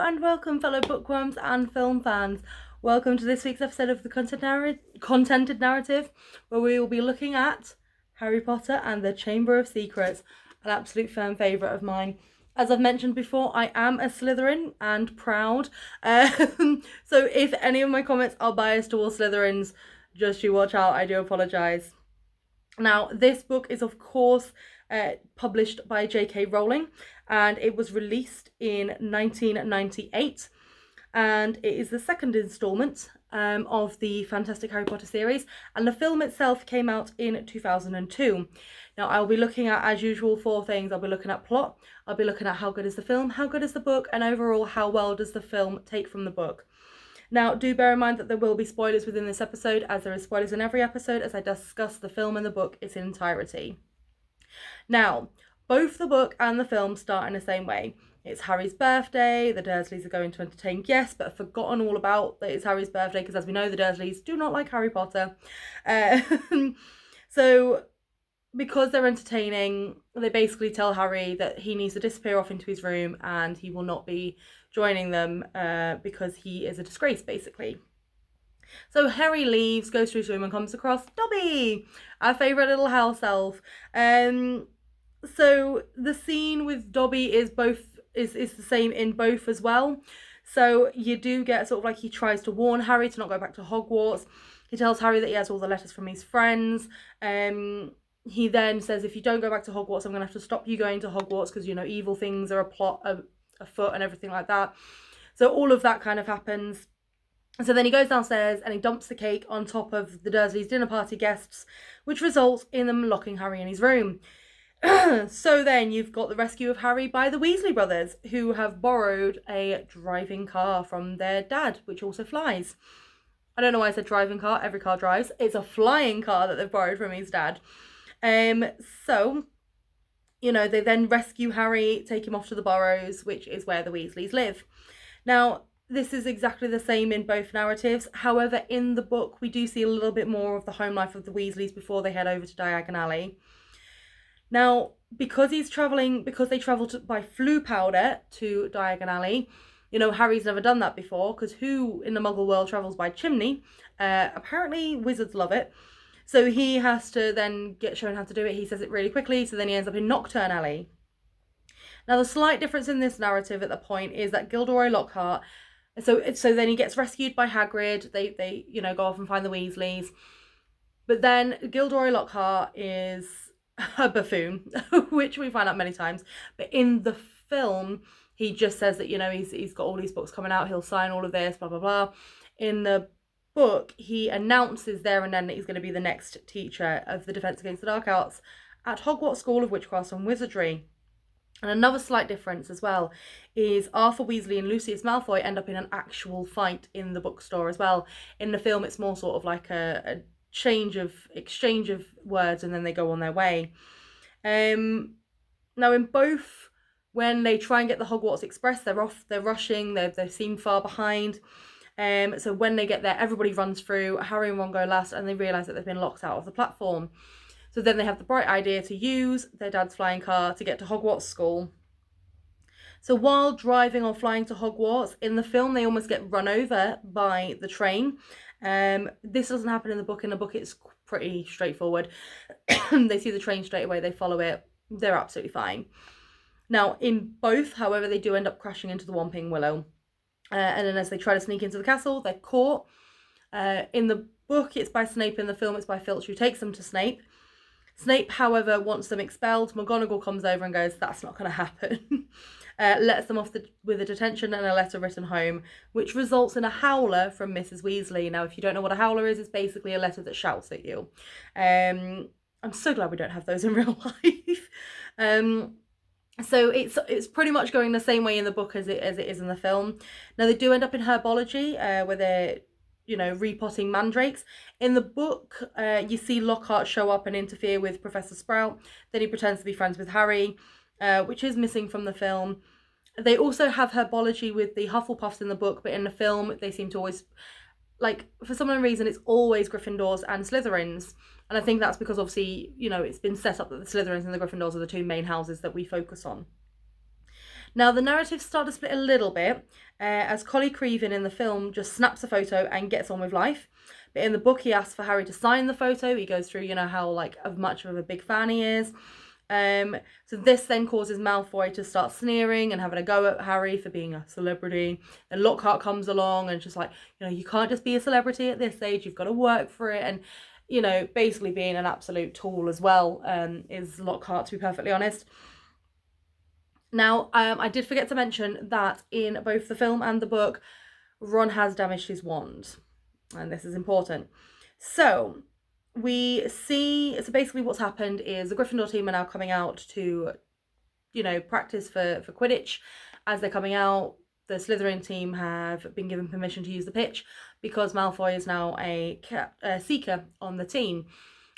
and welcome, fellow bookworms and film fans. Welcome to this week's episode of the Contented Narrative, where we will be looking at Harry Potter and the Chamber of Secrets, an absolute firm favourite of mine. As I've mentioned before, I am a Slytherin and proud. So if any of my comments are biased towards Slytherins, just you watch out, I do apologise. Now, this book is, of course, published by J.K. Rowling, and it was released in 1998, and it is the second instalment of the Fantastic Harry Potter series, and the film itself came out in 2002. Now, I'll be looking at, as usual, four things. I'll be looking at plot, I'll be looking at how good is the film, how good is the book, and overall, how well does the film take from the book. Now, do bear in mind that there will be spoilers within this episode, as there are spoilers in every episode, as I discuss the film and the book in its entirety. Now, both the book and the film start in the same way. It's Harry's birthday, the Dursleys are going to entertain guests, but have forgotten all about that it's Harry's birthday, because as we know, the Dursleys do not like Harry Potter. So, because they're entertaining, they basically tell Harry that he needs to disappear off into his room and he will not be joining them because he is a disgrace, basically. So Harry leaves, goes to his room and comes across Dobby, our favourite little house elf. So the scene with Dobby is the same in both as well. So you do get sort of like he tries to warn Harry to not go back to Hogwarts. He tells Harry that he has all the letters from his friends. He then says, if you don't go back to Hogwarts, I'm going to have to stop you going to Hogwarts because, you know, evil things are afoot and everything like that. So all of that kind of happens. So then he goes downstairs and he dumps the cake on top of the Dursleys' dinner party guests, which results in them locking Harry in his room. So then you've got the rescue of Harry by the Weasley brothers, who have borrowed a driving car from their dad, which also flies. I don't know why I said driving car, every car drives. It's a flying car that they've borrowed from his dad. So, you know, they then rescue Harry, take him off to the Burrows, which is where the Weasleys live. Now, this is exactly the same in both narratives. However, in the book, we do see a little bit more of the home life of the Weasleys before they head over to Diagon Alley. Now, because they travel by Floo powder to Diagon Alley, you know, Harry's never done that before, because who in the Muggle world travels by chimney? Apparently, wizards love it. So he has to then get shown how to do it. He says it really quickly, so then he ends up in Nocturne Alley. Now, the slight difference in this narrative at the point is that Gilderoy Lockhart, so then he gets rescued by Hagrid. They you know, go off and find the Weasleys. But then Gilderoy Lockhart is a buffoon, which we find out many times. But in the film, he just says that, you know, he's got all these books coming out, he'll sign all of this, blah, blah, blah. In the book, he announces there and then that he's going to be the next teacher of the Defence Against the Dark Arts at Hogwarts School of Witchcraft and Wizardry. And another slight difference as well is Arthur Weasley and Lucius Malfoy end up in an actual fight in the bookstore as well. In the film, it's more sort of like a exchange of words, and then they go on their way. Now, in both, when they try and get the Hogwarts Express, they're rushing, they seem far behind. So when they get there, everybody runs through. Harry and Ron go last, and they realise that they've been locked out of the platform. So then they have the bright idea to use their dad's flying car to get to Hogwarts School. So while driving or flying to Hogwarts, in the film, they almost get run over by the train. This doesn't happen in the book. In the book, it's pretty straightforward. They see the train straight away, they follow it, they're absolutely fine. Now, in both, however, they do end up crashing into the Whomping Willow. And then as they try to sneak into the castle, they're caught. In the book, it's by Snape. In the film, it's by Filch, who takes them to Snape. Snape, however, wants them expelled. McGonagall comes over and goes, that's not going to happen. Lets them off with a detention and a letter written home, which results in a howler from Mrs. Weasley. Now, if you don't know what a howler is, it's basically a letter that shouts at you. I'm so glad we don't have those in real life. So it's pretty much going the same way in the book as it is in the film. Now, they do end up in herbology, where they're, you know, repotting mandrakes. In the book, you see Lockhart show up and interfere with Professor Sprout. Then he pretends to be friends with Harry, which is missing from the film. They also have herbology with the Hufflepuffs in the book, but in the film, they seem to always, like, for some reason, it's always Gryffindors and Slytherins. And I think that's because, obviously, you know, it's been set up that the Slytherins and the Gryffindors are the two main houses that we focus on. Now, the narratives start to split a little bit as Collie Creevin in the film just snaps a photo and gets on with life. But in the book, he asks for Harry to sign the photo. He goes through, how like of much of a big fan he is. So this then causes Malfoy to start sneering and having a go at Harry for being a celebrity. And Lockhart comes along and just like, you can't just be a celebrity at this age. You've got to work for it. And, basically being an absolute tool as well is Lockhart, to be perfectly honest. Now, I did forget to mention that in both the film and the book, Ron has damaged his wand. And this is important. So basically what's happened is the Gryffindor team are now coming out to, practice for Quidditch. As they're coming out, the Slytherin team have been given permission to use the pitch because Malfoy is now a seeker on the team.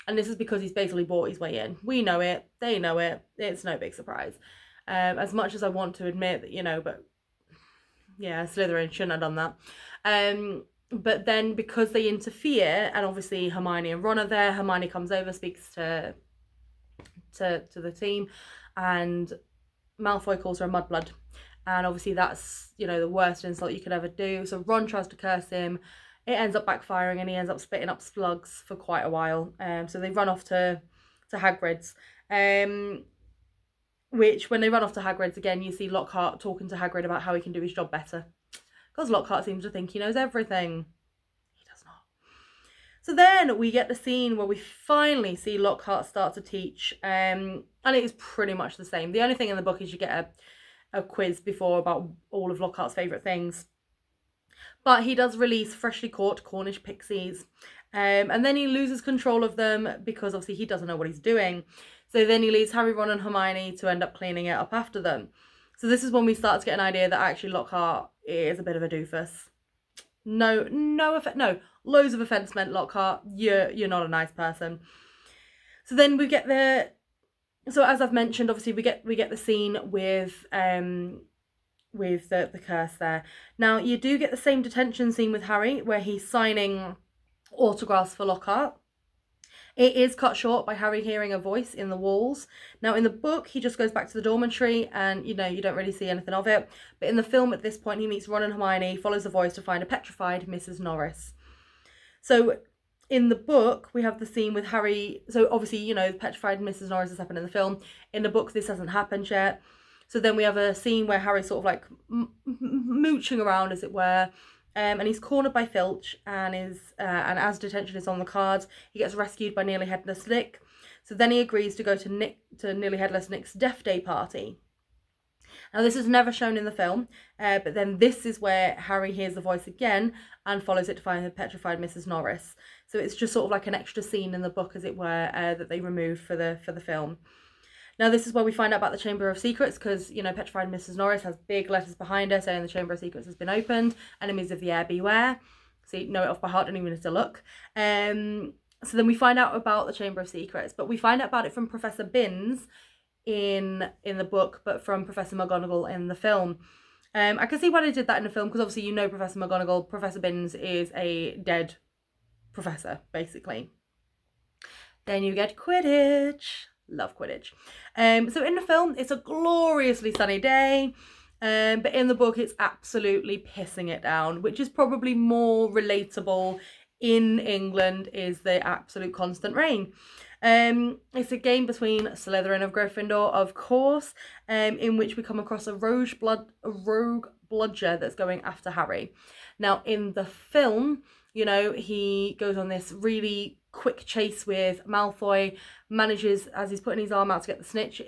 And this is because he's basically bought his way in. We know it. They know it. It's no big surprise. As much as I want to admit that, but yeah, Slytherin shouldn't have done that. But then because they interfere, and obviously Hermione and Ron are there, Hermione comes over, speaks to the team, and Malfoy calls her a mudblood. And obviously that's, the worst insult you could ever do. So Ron tries to curse him. It ends up backfiring and he ends up spitting up slugs for quite a while. So they run off to Hagrid's. Which, when they run off to Hagrid's again, you see Lockhart talking to Hagrid about how he can do his job better. Because Lockhart seems to think he knows everything. He does not. So then we get the scene where we finally see Lockhart start to teach. And it is pretty much the same. The only thing in the book is you get a quiz before about all of Lockhart's favourite things. But he does release freshly caught Cornish pixies. And then he loses control of them because obviously he doesn't know what he's doing. So then he leaves Harry, Ron and Hermione to end up cleaning it up after them. So this is when we start to get an idea that actually Lockhart is a bit of a doofus. No, loads of offence meant, Lockhart. You're not a nice person. So then we get so as I've mentioned, obviously we get the scene with the curse there. Now you do get the same detention scene with Harry where he's signing autographs for Lockhart. It is cut short by Harry hearing a voice in the walls. Now, in the book, he just goes back to the dormitory and, you don't really see anything of it. But in the film, at this point, he meets Ron and Hermione, follows the voice to find a petrified Mrs. Norris. So, in the book, we have the scene with Harry. So, obviously, petrified Mrs. Norris has happened in the film. In the book, this hasn't happened yet. So then we have a scene where Harry's sort of like mooching around, as it were. And he's cornered by Filch, and as detention is on the cards, he gets rescued by Nearly Headless Nick. So then he agrees to go to Nearly Headless Nick's Death Day party. Now this is never shown in the film, but then this is where Harry hears the voice again and follows it to find the petrified Mrs. Norris. So it's just sort of like an extra scene in the book, as it were, that they removed for the film. Now, this is where we find out about the Chamber of Secrets because, petrified Mrs. Norris has big letters behind her saying the Chamber of Secrets has been opened. Enemies of the air beware. See, know it off by heart, don't even have to look. So then we find out about the Chamber of Secrets, but we find out about it from Professor Binns in the book, but from Professor McGonagall in the film. I can see why they did that in the film because obviously Professor McGonagall. Professor Binns is a dead professor, basically. Then you get Quidditch. Love Quidditch. So in the film, it's a gloriously sunny day, but in the book, it's absolutely pissing it down, which is probably more relatable in England, is the absolute constant rain. It's a game between Slytherin of Gryffindor, of course, in which we come across a rogue bludger that's going after Harry. Now, in the film, he goes on this really quick chase with Malfoy, manages, as he's putting his arm out to get the snitch,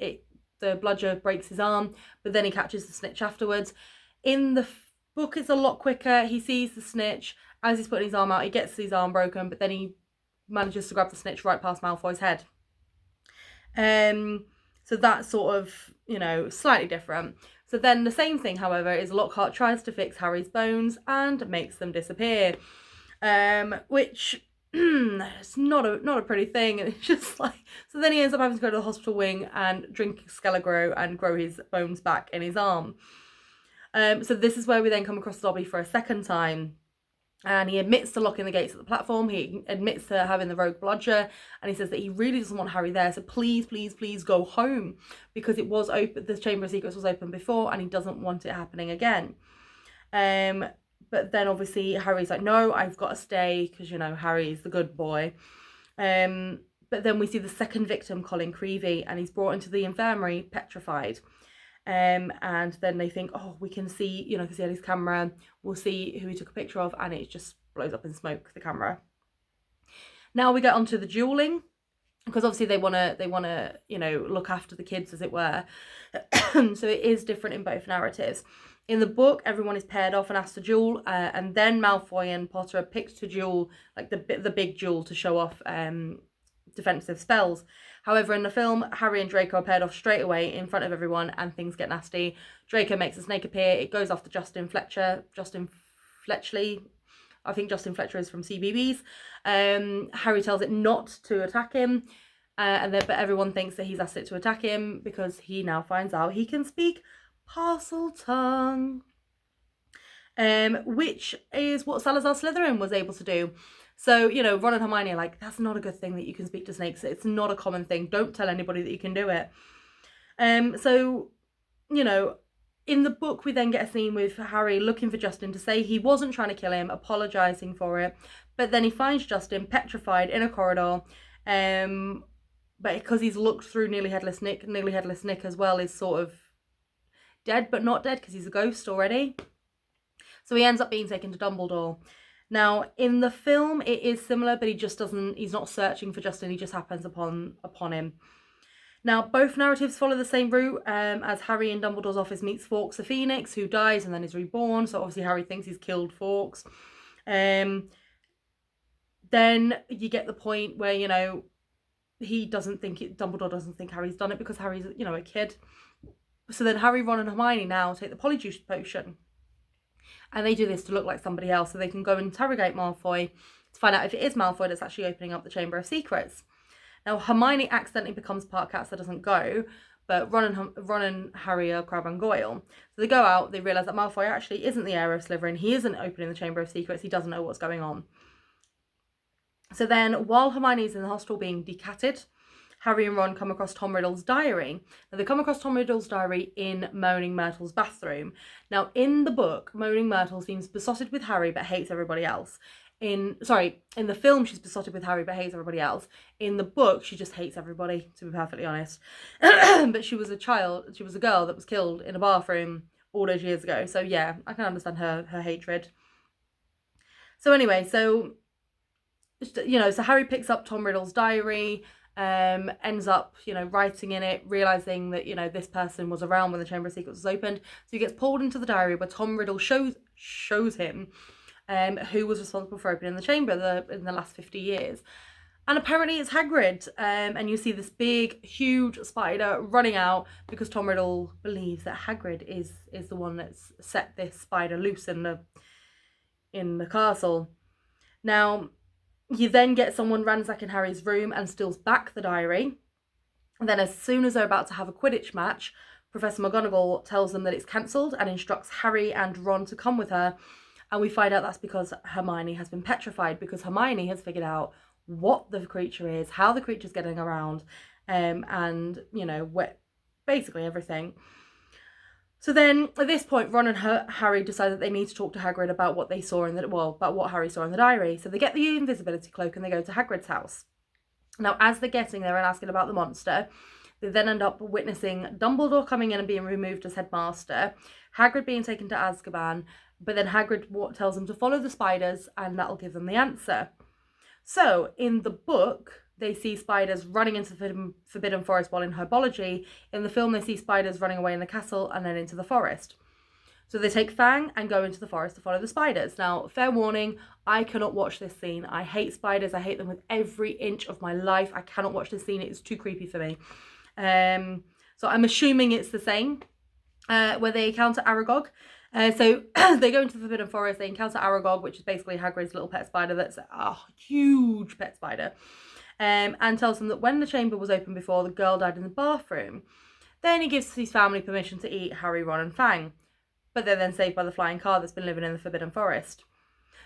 the bludger breaks his arm, but then he catches the snitch afterwards. In the book, it's a lot quicker. He sees the snitch, as he's putting his arm out, he gets his arm broken, but then he manages to grab the snitch right past Malfoy's head. So that's sort of, slightly different. So then the same thing, however, is Lockhart tries to fix Harry's bones and makes them disappear. Which it's not a pretty thing, and it's just like, so then he ends up having to go to the hospital wing and drink Skele-Gro and grow his bones back in his arm. So this is where we then come across Dobby for a second time, And he admits to locking the gates at the platform. He admits to having the rogue bludger. And he says that he really doesn't want Harry there. So please, please, please go home. Because it was open, the Chamber of Secrets was open before. And he doesn't want it happening again. But then obviously Harry's like, no, I've got to stay. Because, you know, Harry's the good boy. But then we see the second victim, Colin Creevey. And he's brought into the infirmary, petrified. And then they think, oh, we can see, you know, because he had his camera, we'll see who he took a picture of, and it just blows up in smoke, the camera. Now we get onto the dueling, because obviously they want to, you know, look after the kids, as it were. So it is different in both narratives. In the book, everyone is paired off and asked to duel, and then Malfoy and Potter are picked to duel, like the big duel to show off defensive spells. However, in the film, Harry and Draco are paired off straight away in front of everyone and things get nasty. Draco makes a snake appear. It goes off to Justin Fletchley. I think Justin Fletcher is from CBBS. Harry tells it not to attack him. But everyone thinks that he's asked it to attack him because he now finds out he can speak Parseltongue. Which is what Salazar Slytherin was able to do. So, you know, Ron and Hermione are like, that's not a good thing that you can speak to snakes. It's not a common thing. Don't tell anybody that you can do it. So, you know, in the book, we then get a scene with Harry looking for Justin to say he wasn't trying to kill him, apologising for it. But then he finds Justin petrified in a corridor. But because he's looked through Nearly Headless Nick as well is sort of dead, but not dead because he's a ghost already. So he ends up being taken to Dumbledore. Now, in the film, it is similar, but he's not searching for Justin, he just happens upon him. Now, both narratives follow the same route, as Harry in Dumbledore's office meets Fawkes the Phoenix, who dies and then is reborn, so obviously Harry thinks he's killed Fawkes. Then you get the point where, you know, Dumbledore doesn't think Harry's done it because Harry's, you know, a kid. So then Harry, Ron and Hermione now take the Polyjuice potion. And they do this to look like somebody else so they can go and interrogate Malfoy to find out if it is Malfoy that's actually opening up the Chamber of Secrets. Now, Hermione accidentally becomes part cat, so doesn't go, but Ron and Harry are Crabbe and Goyle. So they go out, they realise that Malfoy actually isn't the heir of Slytherin, he isn't opening the Chamber of Secrets, he doesn't know what's going on. So then, while Hermione's in the hostel being decatted, Harry and Ron come across Tom Riddle's diary. Now, they come across Tom Riddle's diary in Moaning Myrtle's bathroom. Now, in the book, Moaning Myrtle seems besotted with Harry but hates everybody else. In the film, she's besotted with Harry but hates everybody else. In the book, she just hates everybody, to be perfectly honest. But she was a girl that was killed in a bathroom all those years ago. So, yeah, I can understand her hatred. So, anyway, so Harry picks up Tom Riddle's diary, ends up, writing in it, realising that, this person was around when the Chamber of Secrets was opened. So he gets pulled into the diary where Tom Riddle shows him who was responsible for opening the chamber in the last 50 years. And apparently it's Hagrid. And you see this big, huge spider running out because Tom Riddle believes that Hagrid is the one that's set this spider loose in the castle. Now, you then get someone ransacking Harry's room and steals back the diary. And then as soon as they're about to have a Quidditch match, Professor McGonagall tells them that it's cancelled and instructs Harry and Ron to come with her. And we find out that's because Hermione has been petrified, because Hermione has figured out what the creature is, how the creature's getting around, and, basically everything. So then, at this point, Ron and Harry decide that they need to talk to Hagrid about what they saw about what Harry saw in the diary. So they get the invisibility cloak and they go to Hagrid's house. Now, as they're getting there and asking about the monster, they then end up witnessing Dumbledore coming in and being removed as headmaster, Hagrid being taken to Azkaban, but then Hagrid tells them to follow the spiders and that'll give them the answer. So, in the book, they see spiders running into the Forbidden Forest while in herbology. In the film, they see spiders running away in the castle and then into the forest. So they take Fang and go into the forest to follow the spiders. Now, fair warning, I cannot watch this scene. I hate spiders. I hate them with every inch of my life. I cannot watch this scene. It's too creepy for me. So I'm assuming it's the same where they encounter Aragog. So they go into the Forbidden Forest. They encounter Aragog, which is basically Hagrid's little pet spider that's a huge pet spider. And tells them that when the chamber was open before, the girl died in the bathroom. Then he gives his family permission to eat Harry, Ron and Fang. But they're then saved by the flying car that's been living in the Forbidden Forest.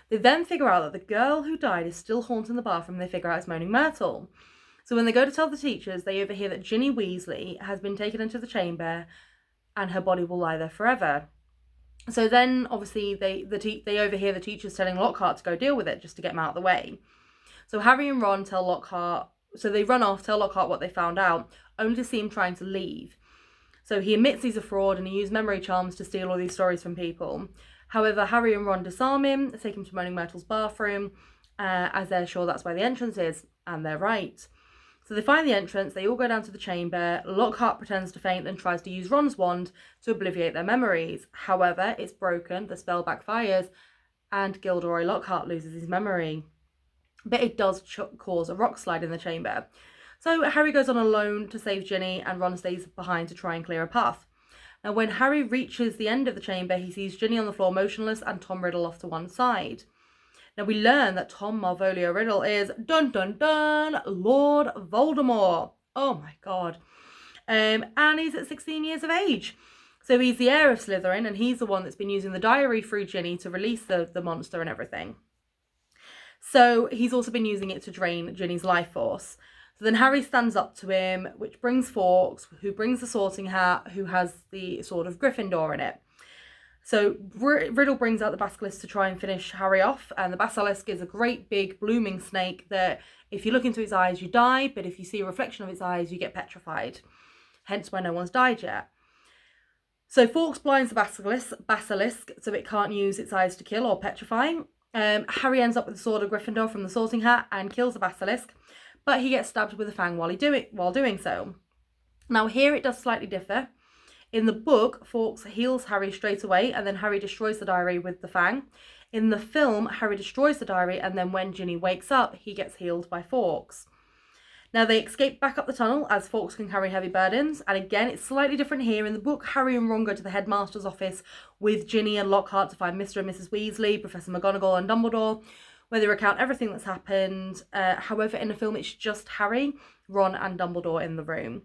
They then figure out that the girl who died is still haunting the bathroom. They figure out it's Moaning Myrtle. So when they go to tell the teachers, they overhear that Ginny Weasley has been taken into the chamber and her body will lie there forever. So then, obviously, they overhear the teachers telling Lockhart to go deal with it, just to get him out of the way. So Harry and Ron tell Lockhart, so they run off, tell Lockhart what they found out, only to see him trying to leave. So he admits he's a fraud and he used memory charms to steal all these stories from people. However, Harry and Ron disarm him, take him to Moaning Myrtle's bathroom, as they're sure that's where the entrance is, and they're right. So they find the entrance, they all go down to the chamber, Lockhart pretends to faint and tries to use Ron's wand to obliviate their memories. However, it's broken, the spell backfires, and Gilderoy Lockhart loses his memory. But it does cause a rock slide in the chamber. So Harry goes on alone to save Ginny, and Ron stays behind to try and clear a path. Now when Harry reaches the end of the chamber, he sees Ginny on the floor motionless and Tom Riddle off to one side. Now we learn that Tom Malvolio Riddle is, dun dun dun, Lord Voldemort. Oh my god. And he's at 16 years of age. So he's the heir of Slytherin, and he's the one that's been using the diary through Ginny to release the monster and everything. So he's also been using it to drain Ginny's life force. So then Harry stands up to him, which brings Fawkes, who brings the sorting hat, who has the sword of Gryffindor in it. So Riddle brings out the basilisk to try and finish Harry off, and the basilisk is a great big blooming snake that if you look into its eyes you die, but if you see a reflection of its eyes you get petrified. Hence why no one's died yet. So Fawkes blinds the basilisk so it can't use its eyes to kill or petrify. Harry ends up with the sword of Gryffindor from the sorting hat and kills the basilisk, but he gets stabbed with a fang while doing so. Now here it does slightly differ. In the book, Fawkes heals Harry straight away, and then Harry destroys the diary with the fang. In the film, Harry destroys the diary, and then when Ginny wakes up, he gets healed by Fawkes. Now they escape back up the tunnel as Fawkes can carry heavy burdens, and again it's slightly different here. In the book, Harry and Ron go to the headmaster's office with Ginny and Lockhart to find Mr. and Mrs. Weasley, Professor McGonagall and Dumbledore, where they recount everything that's happened. However, in the film, it's just Harry, Ron and Dumbledore in the room.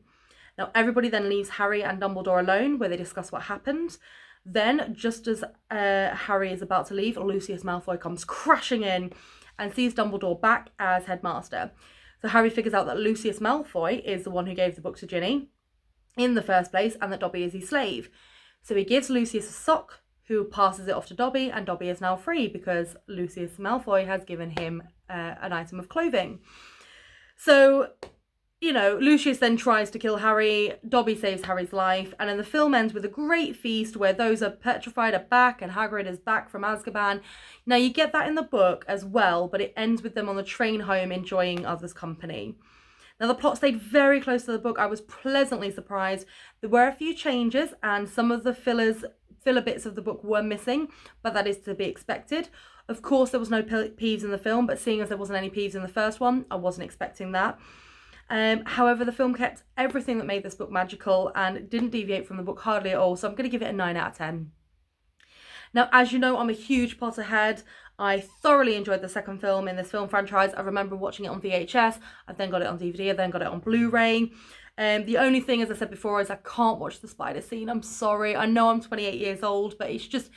Now, everybody then leaves Harry and Dumbledore alone, where they discuss what happened. Then, just as Harry is about to leave, Lucius Malfoy comes crashing in and sees Dumbledore back as headmaster. So Harry figures out that Lucius Malfoy is the one who gave the book to Ginny in the first place, and that Dobby is his slave. So he gives Lucius a sock, who passes it off to Dobby, and Dobby is now free because Lucius Malfoy has given him an item of clothing. So, you know, Lucius then tries to kill Harry, Dobby saves Harry's life, and then the film ends with a great feast where those are petrified are back and Hagrid is back from Azkaban. Now, you get that in the book as well, but it ends with them on the train home enjoying others' company. Now, the plot stayed very close to the book. I was pleasantly surprised. There were a few changes, and some of the filler bits of the book were missing, but that is to be expected. Of course, there was no Peeves in the film, but seeing as there wasn't any Peeves in the first one, I wasn't expecting that. However, the film kept everything that made this book magical and didn't deviate from the book hardly at all, so I'm going to give it a 9 out of 10. Now, as you know, I'm a huge Potterhead. I thoroughly enjoyed the second film in this film franchise. I remember watching it on VHS, I then got it on DVD, I then got it on Blu-ray. The only thing, as I said before, is I can't watch the spider scene. I'm sorry. I know I'm 28 years old, but it's just,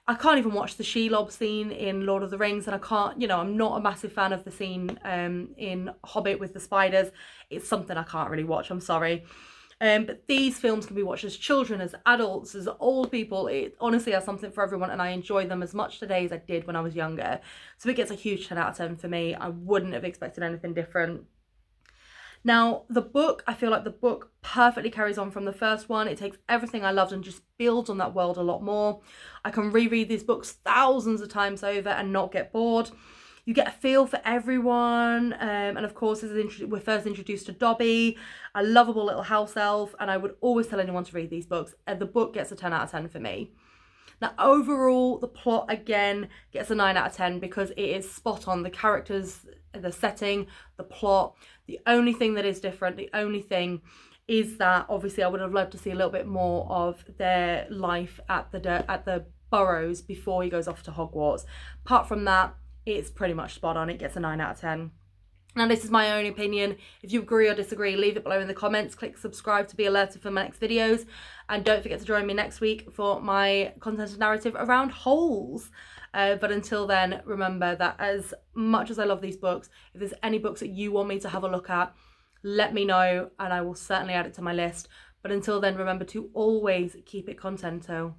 I can't even watch the Shelob scene in Lord of the Rings, and I can't, you know, I'm not a massive fan of the scene in Hobbit with the spiders. It's something I can't really watch, I'm sorry. But these films can be watched as children, as adults, as old people. It honestly has something for everyone, and I enjoy them as much today as I did when I was younger. So it gets a huge 10 out of 10 for me. I wouldn't have expected anything different. Now, the book, I feel like the book perfectly carries on from the first one. It takes everything I loved and just builds on that world a lot more. I can reread these books thousands of times over and not get bored. You get a feel for everyone. And of course, we're first introduced to Dobby, a lovable little house elf. And I would always tell anyone to read these books. The book gets a 10 out of 10 for me. Now, overall, the plot, again, gets a 9 out of 10 because it is spot on. The characters, the setting, the plot. The only thing that is different, the only thing is that obviously I would have loved to see a little bit more of their life at the Burrows before he goes off to Hogwarts. Apart from that, it's pretty much spot on. It gets a 9 out of 10. Now, this is my own opinion. If you agree or disagree, leave it below in the comments. Click subscribe to be alerted for my next videos. And don't forget to join me next week for my content and narrative around holes. But until then, remember that as much as I love these books, if there's any books that you want me to have a look at, let me know and I will certainly add it to my list. But until then, remember to always keep it contento.